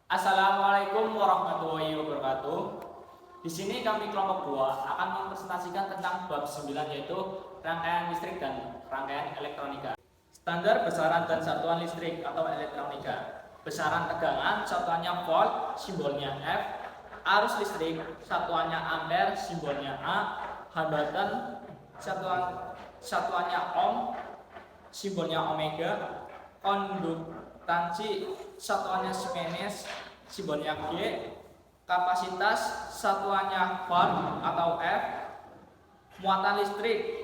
Assalamualaikum warahmatullahi wabarakatuh. Di sini kami kelompok 2 akan mempresentasikan tentang bab 9 yaitu rangkaian listrik dan rangkaian elektronika. Standar besaran dan satuan listrik atau elektronika. Besaran tegangan satuannya volt, simbolnya F. Arus listrik satuannya ampere, simbolnya A. Hambatan satuannya ohm, simbolnya omega. Konduktansi satuannya Siemens, simbolnya G. Kapasitas satuannya watt atau F. Muatan listrik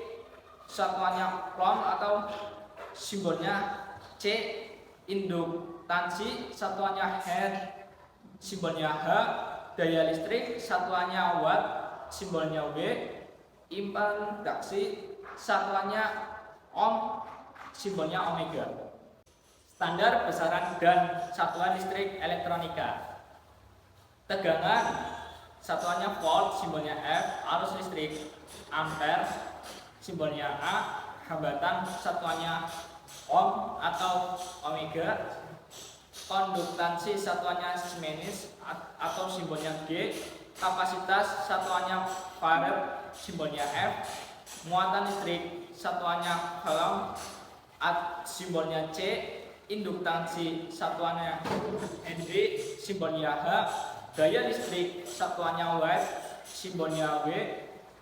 satuannya coulomb atau simbolnya C. Induktansi satuannya Henry, simbolnya H. Daya listrik satuannya watt, simbolnya W. Impedansi satuannya ohm, simbolnya omega. Standar besaran dan satuan listrik elektronika. Tegangan satuannya volt, simbolnya F. Arus listrik ampere, simbolnya A. Hambatan satuannya ohm atau omega. Konduktansi satuannya Siemens atau simbolnya G. Kapasitas satuannya farad, simbolnya F. Muatan listrik satuannya coulomb, simbolnya C. Induktansi satuannya Henry, simbolnya H. Daya listrik satuannya watt, simbolnya W.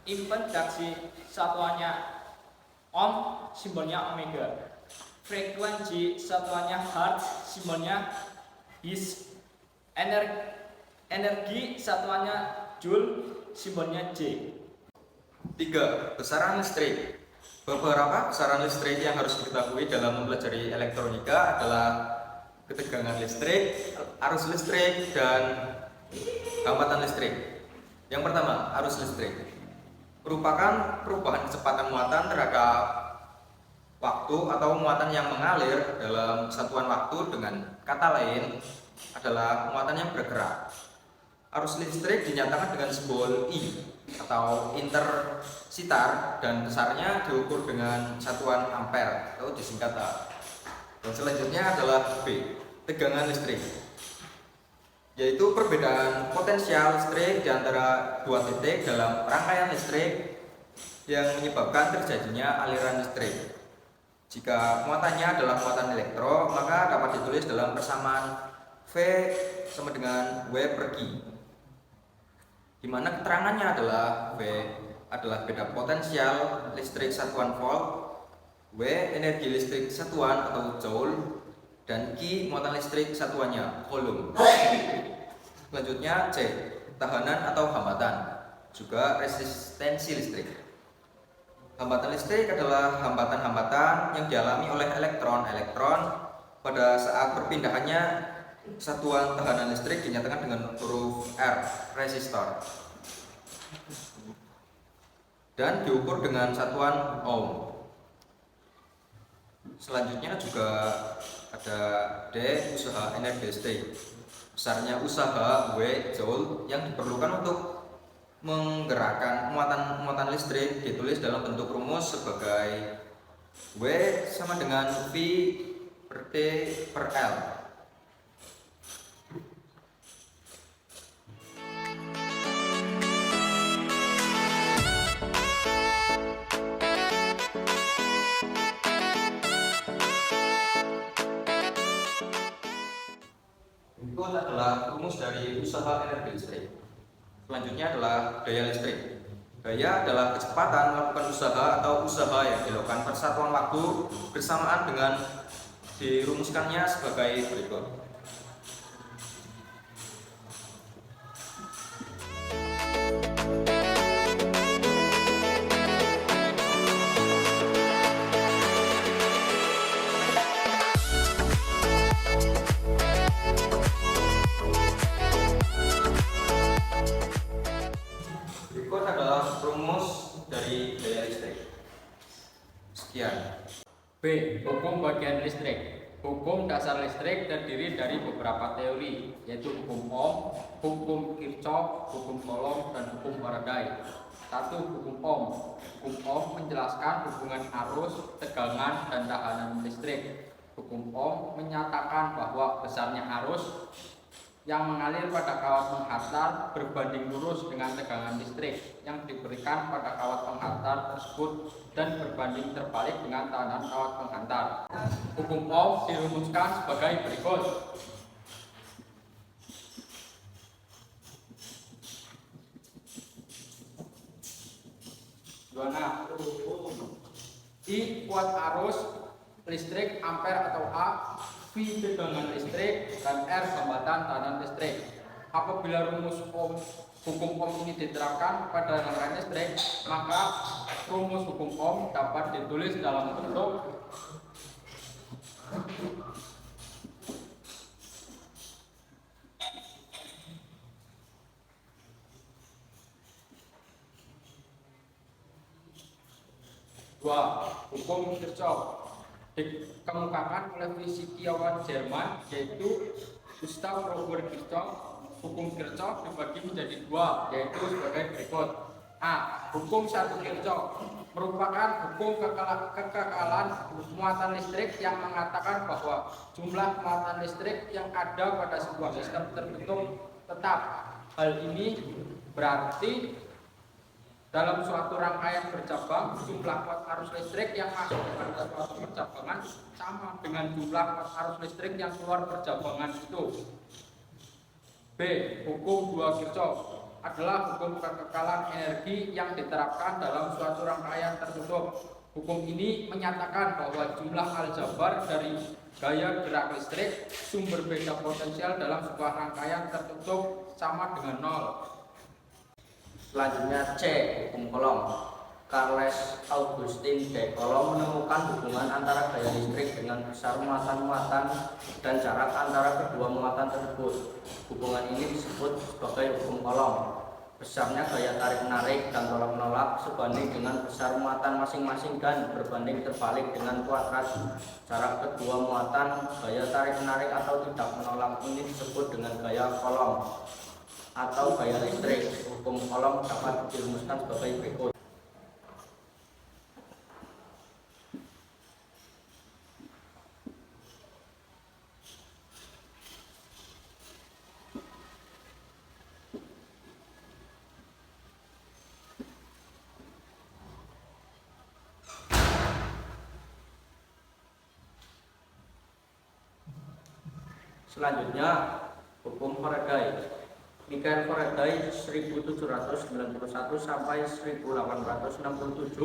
Impedansi satuannya ohm, simbolnya omega. Frekuensi satuannya hertz, simbolnya Hz. Energi satuannya joule, simbolnya J. 3. Besaran listrik. Beberapa besaran listrik yang harus diketahui dalam mempelajari elektronika adalah ketegangan listrik, arus listrik, dan hambatan listrik. Yang pertama, arus listrik merupakan perubahan kecepatan muatan terhadap waktu atau muatan yang mengalir dalam satuan waktu, dengan kata lain adalah muatan yang bergerak. Arus listrik dinyatakan dengan simbol I atau intersitar dan besarnya diukur dengan satuan ampere atau disingkat A. Dan selanjutnya adalah B, tegangan listrik, yaitu perbedaan potensial listrik di antara dua titik dalam rangkaian listrik yang menyebabkan terjadinya aliran listrik. Jika muatannya adalah muatan elektro, maka dapat ditulis dalam persamaan V sama dengan W per Q, di mana keterangannya adalah V adalah beda potensial listrik satuan volt, W energi listrik satuan atau joule, dan Q muatan listrik satuannya coulomb. Selanjutnya C, tahanan atau hambatan, juga resistensi listrik. Hambatan listrik adalah hambatan-hambatan yang dialami oleh elektron pada saat perpindahannya. Satuan tahanan listrik dinyatakan dengan huruf R, resistor, dan diukur dengan satuan ohm. Selanjutnya juga ada D, usaha energi listrik. Besarnya usaha W joule yang diperlukan untuk menggerakkan muatan listrik ditulis dalam bentuk rumus sebagai W sama dengan V per T per L. Itu adalah rumus dari usaha energi listrik. Selanjutnya adalah daya listrik. Daya adalah kecepatan melakukan usaha atau usaha yang dilakukan per satuan waktu bersamaan dengan dirumuskannya sebagai berikut. Berikut adalah rumus dari daya listrik. Sekian. B. Hukum bagian listrik. Hukum dasar listrik terdiri dari beberapa teori, yaitu hukum Ohm, hukum Kirchhoff, hukum Coulomb, dan hukum Faraday. 1. Hukum Ohm. Hukum Ohm menjelaskan hubungan arus, tegangan, dan tahanan listrik. Hukum Ohm menyatakan bahwa besarnya arus yang mengalir pada kawat penghantar berbanding lurus dengan tegangan listrik yang diberikan pada kawat penghantar tersebut dan berbanding terbalik dengan tekanan kawat penghantar. Hukum Ohm dirumuskan sebagai berikut. I kuat arus listrik ampere atau A, V tegangan listrik, dan R hambatan tekanan listrik. Apabila rumus hukum Ohm ini diterapkan pada rangkaian listrik, maka rumus hukum Ohm dapat ditulis dalam bentuk hukum Kirchhoff dikemukakan oleh fisikawan Jerman yaitu Gustav Robert Kirchhoff. Hukum Kirchhoff dibagi menjadi dua, yaitu sebagai berikut. A. Hukum satu Kirchhoff merupakan hukum kekekalan muatan listrik yang mengatakan bahwa jumlah muatan listrik yang ada pada sebuah sistem tertutup tetap. Hal ini berarti dalam suatu rangkaian bercabang, jumlah kuat arus listrik yang masuk pada suatu percabangan sama dengan jumlah kuat arus listrik yang keluar percabangan itu. B. Hukum 2 Kirchhoff adalah hukum kekekalan energi yang diterapkan dalam suatu rangkaian tertutup. Hukum ini menyatakan bahwa jumlah aljabar dari gaya gerak listrik sumber beda potensial dalam sebuah rangkaian tertutup sama dengan 0. Selanjutnya C. Hukum Coulomb. Charles Augustin de Coulomb menemukan hubungan antara gaya listrik dengan besar muatan-muatan dan jarak antara kedua muatan tersebut. Hubungan ini disebut sebagai hukum Coulomb. Besarnya gaya tarik-menarik dan tolak-menolak sebanding dengan besar muatan masing-masing dan berbanding terbalik dengan kuadrat jarak kedua muatan. Gaya tarik-menarik atau tidak menolak ini disebut dengan gaya Coulomb atau gaya listrik. Hukum Coulomb dapat dirumuskan sebagai berikut. Selanjutnya, hukum Faraday. Michael Faraday 1791 sampai 1867,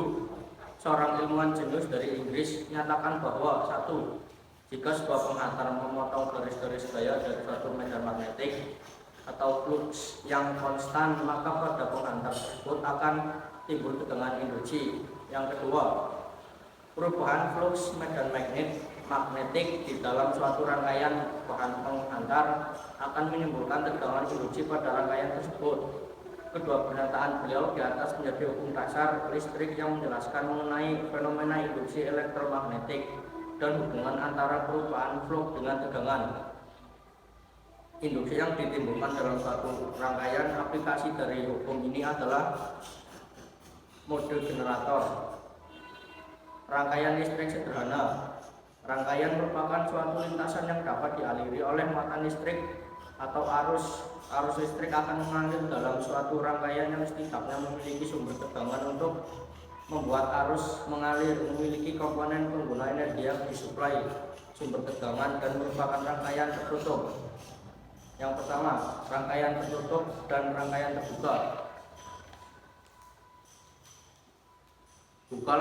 seorang ilmuwan jenius dari Inggris, menyatakan bahwa 1. Jika sebuah penghantar memotong garis-garis gaya dari suatu medan magnetik atau flux yang konstan, maka pada penghantar tersebut akan timbul tegangan induksi. Yang kedua, perubahan flux medan magnetik di dalam suatu rangkaian bahan penghantar akan menimbulkan tegangan induksi pada rangkaian tersebut. Kedua pernyataan beliau di atas menjadi hukum dasar listrik yang menjelaskan mengenai fenomena induksi elektromagnetik dan hubungan antara perubahan flux dengan tegangan. Induksi yang ditimbulkan dalam suatu rangkaian. Aplikasi dari hukum ini adalah model generator. Rangkaian listrik sederhana. Rangkaian merupakan suatu lintasan yang dapat dialiri oleh muatan listrik atau arus. Arus listrik akan mengalir dalam suatu rangkaian yang setidaknya memiliki sumber tegangan untuk membuat arus mengalir, memiliki komponen pengguna energi yang disuplai sumber tegangan dan merupakan rangkaian tertutup. Yang pertama, rangkaian tertutup dan rangkaian terbuka. Bola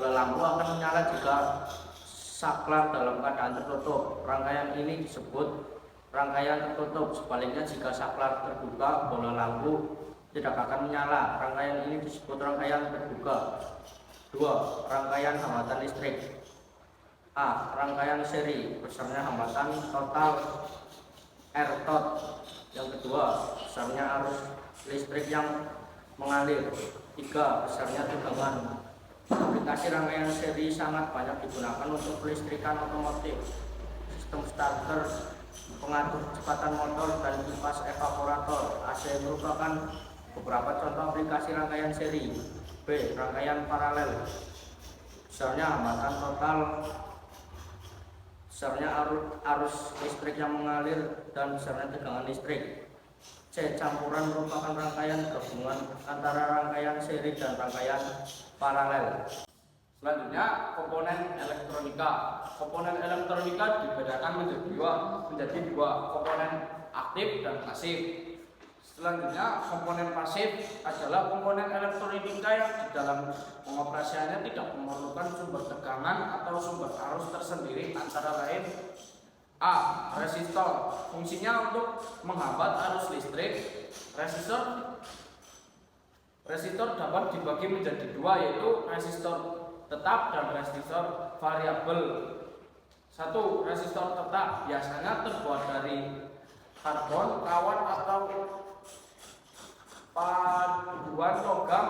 lampu akan menyala jika saklar dalam keadaan tertutup. Rangkaian ini disebut rangkaian tertutup. Sebaliknya, jika saklar terbuka, bola lampu tidak akan menyala. Rangkaian ini disebut rangkaian terbuka. 2. Rangkaian hambatan listrik. A. Rangkaian seri, besarnya hambatan total R tot. Yang kedua, besarnya arus listrik yang mengalir. 3. Besarnya tegangan. Aplikasi rangkaian seri sangat banyak digunakan untuk kelistrikan otomotif, sistem starter, pengatur kecepatan motor, dan kipas evaporator. AC merupakan beberapa contoh aplikasi rangkaian seri. B. Rangkaian paralel, besarnya hambatan total besarnya arus listrik yang mengalir, dan besarnya tegangan listrik. C. Campuran merupakan rangkaian gabungan antara rangkaian seri dan rangkaian paralel. Selanjutnya, komponen elektronika. Komponen elektronika dibedakan menjadi dua, komponen aktif dan pasif. Selanjutnya, komponen pasif adalah komponen elektronika yang di dalam pengoperasiannya tidak memerlukan sumber tegangan atau sumber arus tersendiri, antara lain A. Resistor. Fungsinya untuk menghambat arus listrik. Resistor dapat dibagi menjadi dua, yaitu resistor tetap dan resistor variabel. 1. Resistor tetap biasanya terbuat dari karbon, kawat, atau paduan logam.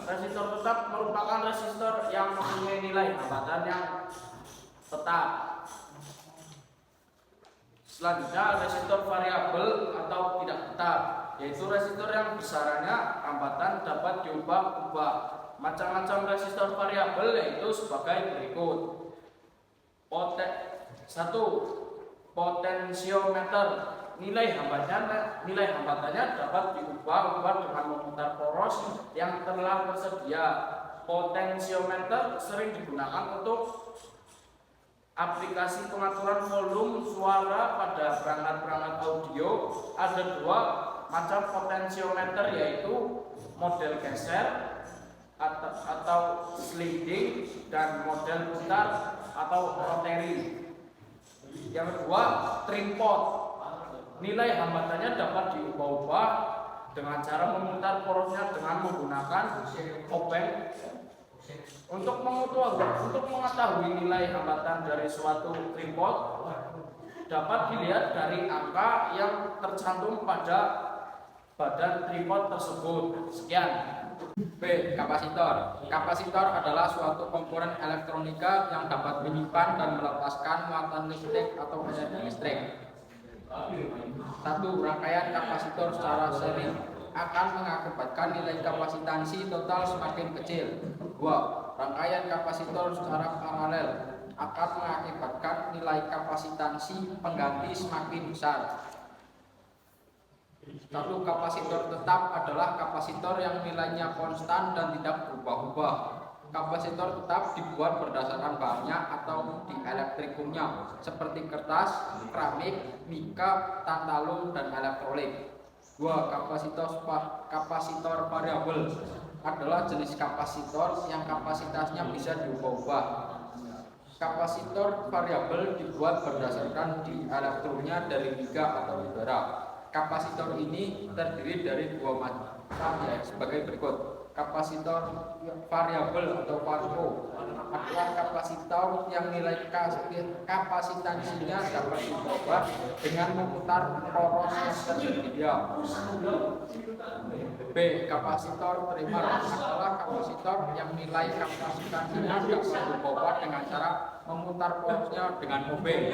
Resistor tetap merupakan resistor yang mempunyai nilai hambatan yang tetap. Selanjutnya, resistor variabel atau tidak tetap, yaitu resistor yang besarannya hambatan dapat diubah-ubah. Macam-macam resistor variabel yaitu sebagai berikut. 1. Potensiometer. Nilai hambatannya dapat diubah-ubah dengan memutar poros yang telah tersedia. Potensiometer sering digunakan untuk aplikasi pengaturan volume suara pada perangkat-perangkat audio. Ada dua macam potensiometer, yaitu model geser atau sliding dan model putar atau rotary. Yang kedua, tripod. Nilai hambatannya dapat diubah-ubah dengan cara memutar porosnya dengan menggunakan obeng. Untuk mengetahui nilai hambatan dari suatu tripod dapat dilihat dari angka yang tercantum pada badan tripod tersebut. Sekian. B. Kapasitor. Kapasitor adalah suatu komponen elektronika yang dapat menyimpan dan melepaskan muatan listrik atau energi listrik. 1. Rangkaian kapasitor secara seri akan mengakibatkan nilai kapasitansi total semakin kecil. 2. Rangkaian kapasitor secara paralel akan mengakibatkan nilai kapasitansi pengganti semakin besar. 1. Kapasitor tetap adalah kapasitor yang nilainya konstan dan tidak berubah-ubah. Kapasitor tetap dibuat berdasarkan bahannya atau dielektrikumnya, seperti kertas, keramik, mika, tantalum, dan elektrolit. 2. Kapasitor variabel adalah jenis kapasitor yang kapasitasnya bisa diubah-ubah. Kapasitor variabel dibuat berdasarkan dielektronnya dari mika atau udara. Kapasitor ini terdiri dari dua macam, sebagai berikut. Kapasitor variabel atau VARIO adalah kapasitor yang nilai kapasitansinya dapat diubah dengan memutar poros yang tersedia. B. Kapasitor primer adalah kapasitor yang nilai kapasitansinya dapat diubah dengan cara memutar porosnya dengan obeng.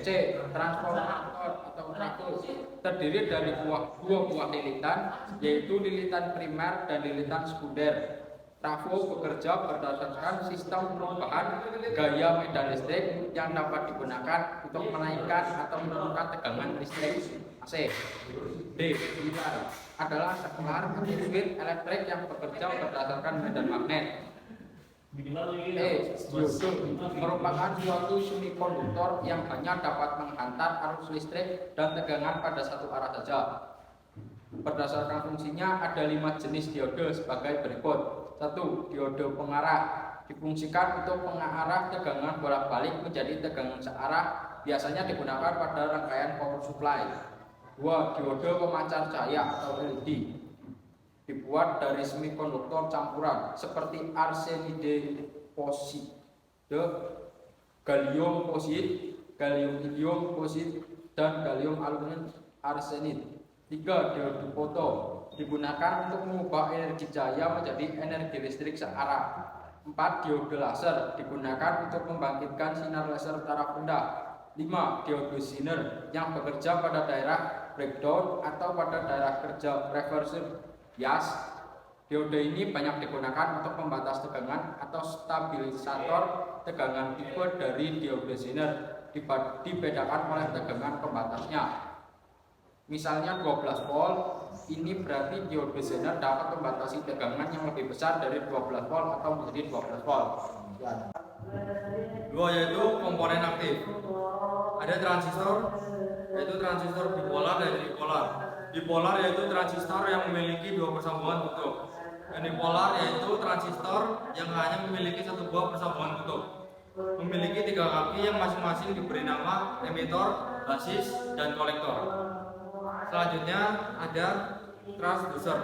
C. Transformator atau trafo terdiri dari dua buah lilitan, yaitu lilitan primer dan lilitan sekunder. Trafo bekerja berdasarkan sistem perubahan gaya medan listrik yang dapat digunakan untuk menaikkan atau menurunkan tegangan listrik AC. D. Pilar adalah saklar atau fluid elektrik yang bekerja berdasarkan medan magnet. E. Diodo merupakan suatu semikonduktor yang hanya dapat menghantar arus listrik dan tegangan pada satu arah saja. Berdasarkan fungsinya ada 5 jenis diodo sebagai berikut. 1. Diodo pengarah difungsikan untuk mengarah tegangan bolak-balik menjadi tegangan searah, biasanya digunakan pada rangkaian power supply. 2. Diodo pemancar cahaya atau LED dibuat dari semikonduktor campuran seperti arsenide poside, gallium poside, gallium indium poside, dan gallium aluminium arsenide. 3. Diodo foto digunakan untuk mengubah energi cahaya menjadi energi listrik searah. 4. Diodo laser digunakan untuk membangkitkan sinar laser taraf rendah. 5. Diodo Zener yang bekerja pada daerah breakdown atau pada daerah kerja reverse bias. Diodo ini banyak digunakan untuk pembatas tegangan atau stabilisator tegangan tipe dari diodo Zener. dibedakan oleh tegangan pembatasnya. Misalnya 12 volt, ini berarti diode zener dapat membatasi tegangan yang lebih besar dari 12 volt atau menjadi 12 volt. Dua yaitu komponen aktif. Ada transistor, yaitu transistor bipolar dan unipolar. Bipolar yaitu transistor yang memiliki dua persambungan kutub. Unipolar yaitu transistor yang hanya memiliki satu buah persambungan kutub. Memiliki tiga kaki yang masing-masing diberi nama emitor, basis, dan kolektor. Selanjutnya ada transducer.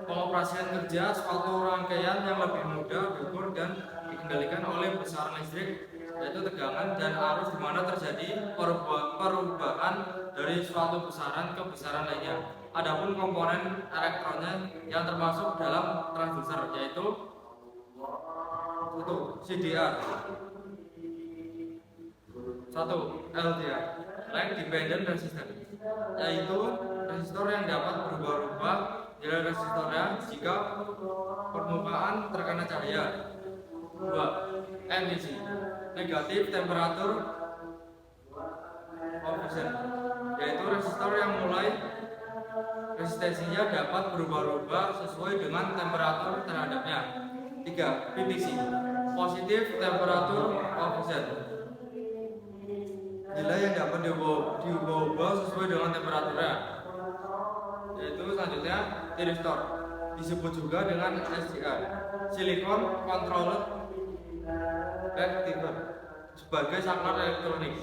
Pengoperasian kerja suatu rangkaian yang lebih mudah diukur dan dikendalikan oleh besaran listrik, yaitu tegangan dan arus di mana terjadi perubahan dari suatu besaran ke besaran lainnya. Adapun komponen elektronnya yang termasuk dalam transducer yaitu CDR, LDR, lag dependent resistor, yaitu resistor yang dapat berubah-ubah nilai resistornya jika permukaan terkena cahaya. 2. NTC, negatif temperatur coefficient, yaitu resistor yang mulai resistensinya dapat berubah-ubah sesuai dengan temperatur terhadapnya. 3. PTC, positif temperatur coefficient, nilai yang dapat diubah-ubah sesuai dengan temperaturnya. Yaitu selanjutnya thyristor, disebut juga dengan SCR, silicon controlled rectifier, sebagai saklar elektronik,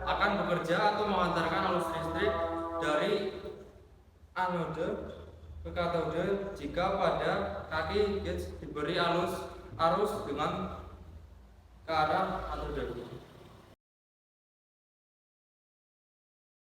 akan bekerja atau mengantarkan arus listrik dari anode ke katode jika pada kaki gauge diberi arus dengan ke arah katode.